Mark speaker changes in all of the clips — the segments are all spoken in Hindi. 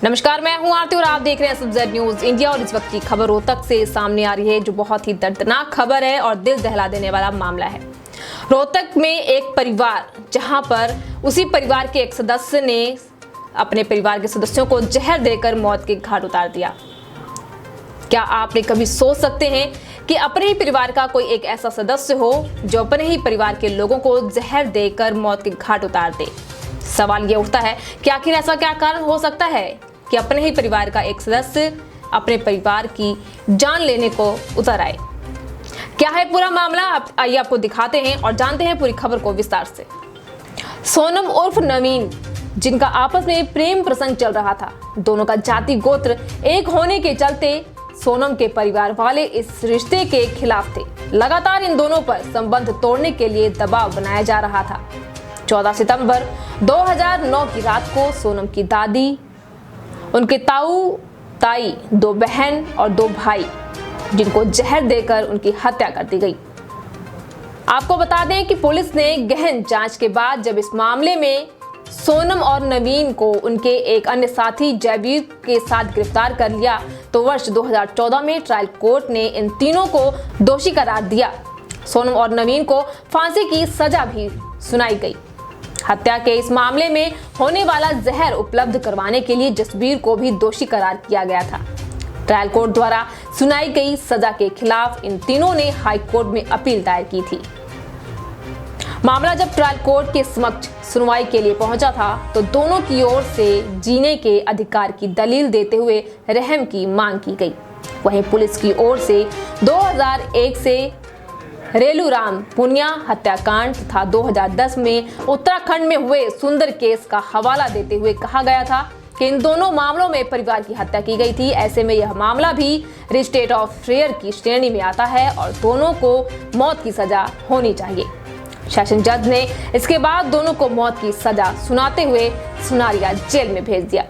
Speaker 1: नमस्कार, मैं हूं आरती और आप देख रहे हैं SFZ न्यूज इंडिया। और इस वक्त की खबर रोहतक से सामने आ रही है, जो बहुत ही दर्दनाक खबर है और दिल दहला देने वाला मामला है। रोहतक में एक परिवार, जहां पर उसी परिवार के एक सदस्य ने अपने परिवार के सदस्यों को जहर देकर मौत के घाट उतार दिया। क्या आपने कभी सोच सकते हैं कि अपने ही परिवार का कोई एक ऐसा सदस्य हो जो अपने ही परिवार के लोगों को जहर देकर मौत के घाट उतार दे? सवाल ये उठता है कि आखिर ऐसा क्या कारण हो सकता है कि अपने ही परिवार का एक सदस्य अपने परिवार की जान लेने को उतर आए। क्या है पूरा मामला, आइए आपको दिखाते हैं और जानते हैं पूरी खबर को विस्तार से। सोनम उर्फ नवीन, जिनका आपस में प्रेम प्रसंग चल रहा था, दोनों का जाति गोत्र एक होने के चलते सोनम के परिवार वाले इस रिश्ते के खिलाफ थे। लगातार इन दोनों पर संबंध तोड़ने के लिए दबाव बनाया जा रहा था। 14 सितंबर 2009 की रात को सोनम की दादी, उनके ताऊ ताई, 2 बहन और 2 भाई, जिनको जहर देकर उनकी हत्या कर दी गई। आपको बता दें कि पुलिस ने गहन जांच के बाद जब इस मामले में सोनम और नवीन को उनके एक अन्य साथी जयवीर के साथ गिरफ्तार कर लिया, तो वर्ष 2014 में ट्रायल कोर्ट ने इन तीनों को दोषी करार दिया। सोनम और नवीन को फांसी की सजा भी सुनाई गई। हत्या के इस मामले में होने वाला जहर उपलब्ध करवाने के लिए जसबीर को भी दोषी करार किया गया था। ट्रायल कोर्ट द्वारा सुनाई गई सजा के खिलाफ इन तीनों ने हाई कोर्ट में अपील दायर की थी। मामला जब ट्रायल कोर्ट के समक्ष सुनवाई के लिए पहुंचा था, तो दोनों की ओर से जीने के अधिकार की दलील देते हुए रहम की मांग की गई। वहीं पुलिस की ओर से 2001 से रेलूराम पुनिया हत्याकांड तथा 2010 में उत्तराखंड में हुए सुंदर केस का हवाला देते हुए कहा गया था कि इन दोनों मामलों में परिवार की हत्या की गई थी। ऐसे में यह मामला भी रिस्टेट ऑफ रेयर की श्रेणी में आता है और दोनों को मौत की सजा होनी चाहिए। सेशन जज ने इसके बाद दोनों को मौत की सजा सुनाते हुए सुनारिया जेल में भेज दिया।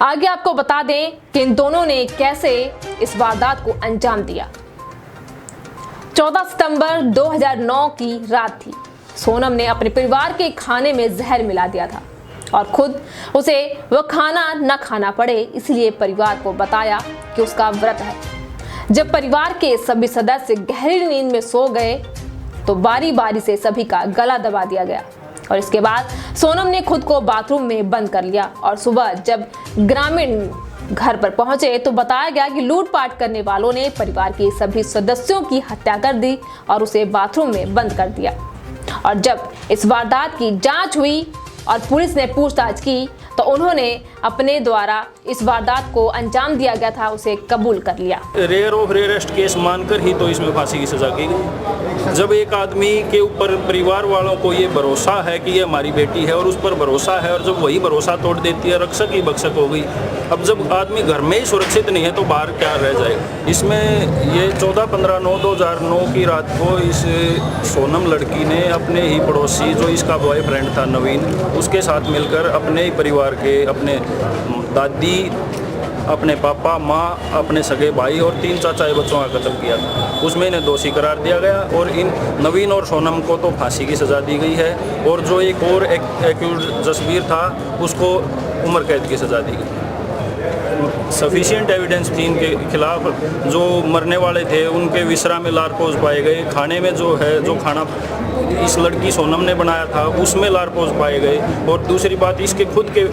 Speaker 1: आगे आपको बता दें कि इन दोनों ने कैसे इस वारदात को अंजाम दिया। 14 सितंबर 2009 की रात थी। सोनम ने अपने परिवार के खाने में जहर मिला दिया था और खुद उसे वह खाना न खाना पड़े, इसलिए परिवार को बताया कि उसका व्रत है। जब परिवार के सभी सदस्य गहरी नींद में सो गए, तो बारी बारी से सभी का गला दबा दिया गया और इसके बाद सोनम ने खुद को बाथरूम में बंद कर लिया। और सुबह जब ग्रामीण घर पर पहुंचे तो बताया गया कि लूटपाट करने वालों ने परिवार के सभी सदस्यों की हत्या कर दी और उसे बाथरूम में बंद कर दिया। और जब इस वारदात की जांच हुई और पुलिस ने पूछताछ की, तो उन्होंने अपने द्वारा इस वारदात को अंजाम दिया गया था उसे कबूल कर लिया।
Speaker 2: रेयर ऑफ रेयरेस्ट केस मानकर ही तो इसमें फांसी की सजा की गई। जब एक आदमी के ऊपर परिवार वालों को ये भरोसा है कि ये हमारी बेटी है और उस पर भरोसा है, और जब वही भरोसा तोड़ देती है, रक्षक ही भक्षक हो गई। अब जब आदमी घर में ही सुरक्षित नहीं है तो बाहर क्या रह जाएगा। इसमें ये 14/15/2009 की रात को इस सोनम लड़की ने अपने ही पड़ोसी, जो इसका बॉयफ्रेंड था नवीन, उसके साथ मिलकर अपने ही परिवार के, अपने दादी, अपने पापा, माँ, अपने सगे भाई और 3 चाचा बच्चों का कत्ल किया था। उसमें इन्हें दोषी करार दिया गया और इन नवीन और सोनम को तो फांसी की सज़ा दी गई है, और जो एक और एक्यूज जसबीर था उसको उम्र कैद की सज़ा दी गई। सफिशिएंट एविडेंस थी इनके खिलाफ। जो मरने वाले थे उनके विसरा में लारपोज पाए गए। खाने में जो खाना इस लड़की सोनम ने बनाया था उसमें लारपोज पाए गए। और दूसरी बात, इसके खुद के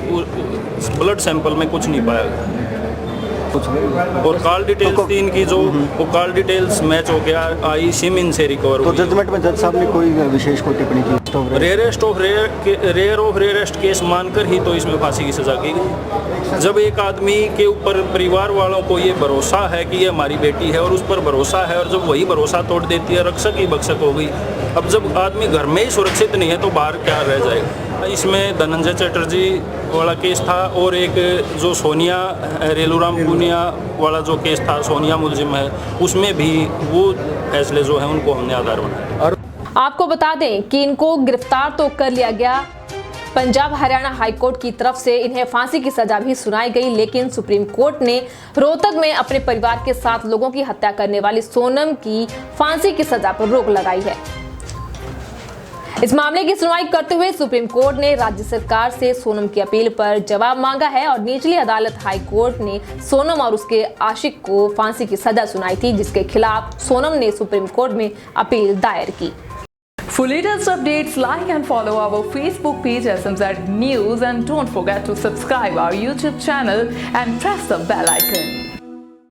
Speaker 2: ब्लड सैंपल में कुछ नहीं पाया गया। और कॉल डिटेल्स थी इनकी, जो वो कॉल डिटेल्स मैच हो गया आई सिम से रिकवर।
Speaker 3: तो जजमेंट में जज साहब ने कोई विशेष कोई टिप्पणी की?
Speaker 2: रेयर ऑफ रेयरेस्ट केस मानकर ही तो इसमें फांसी की सजा की गई। जब एक आदमी के ऊपर परिवार वालों को ये भरोसा है कि ये हमारी बेटी है और उस पर भरोसा है, और जब वही भरोसा तोड़ देती है, रक्षक ही भक्षक हो गई। अब जब आदमी घर में ही सुरक्षित नहीं है तो बाहर क्या रह जाएगा। इसमें धनंजय चटर्जी वाला केस था, और एक जो सोनिया रेलूराम पुनिया वाला जो केस था, सोनिया मुलजिम है, उसमें भी वो फैसले जो हैं उनको हमने आधार बनाया।
Speaker 1: आपको बता दें कि इनको गिरफ्तार तो कर लिया गया, पंजाब हरियाणा हाई कोर्ट की तरफ से इन्हें फांसी की सजा भी सुनाई गई, लेकिन सुप्रीम कोर्ट ने रोहतक में अपने परिवार के 7 लोगों की हत्या करने वाली सोनम की फांसी की सजा पर रोक लगाई है। इस मामले की सुनवाई करते हुए सुप्रीम कोर्ट ने राज्य सरकार से सोनम की अपील पर जवाब मांगा है और निचली अदालत हाई कोर्ट ने सोनम और उसके आशिक को फांसी की सजा सुनाई थी, जिसके खिलाफ सोनम ने सुप्रीम कोर्ट में अपील दायर की।
Speaker 4: For latest updates, like and follow our Facebook page SMZ News, and don't forget to subscribe our YouTube channel and press the bell icon.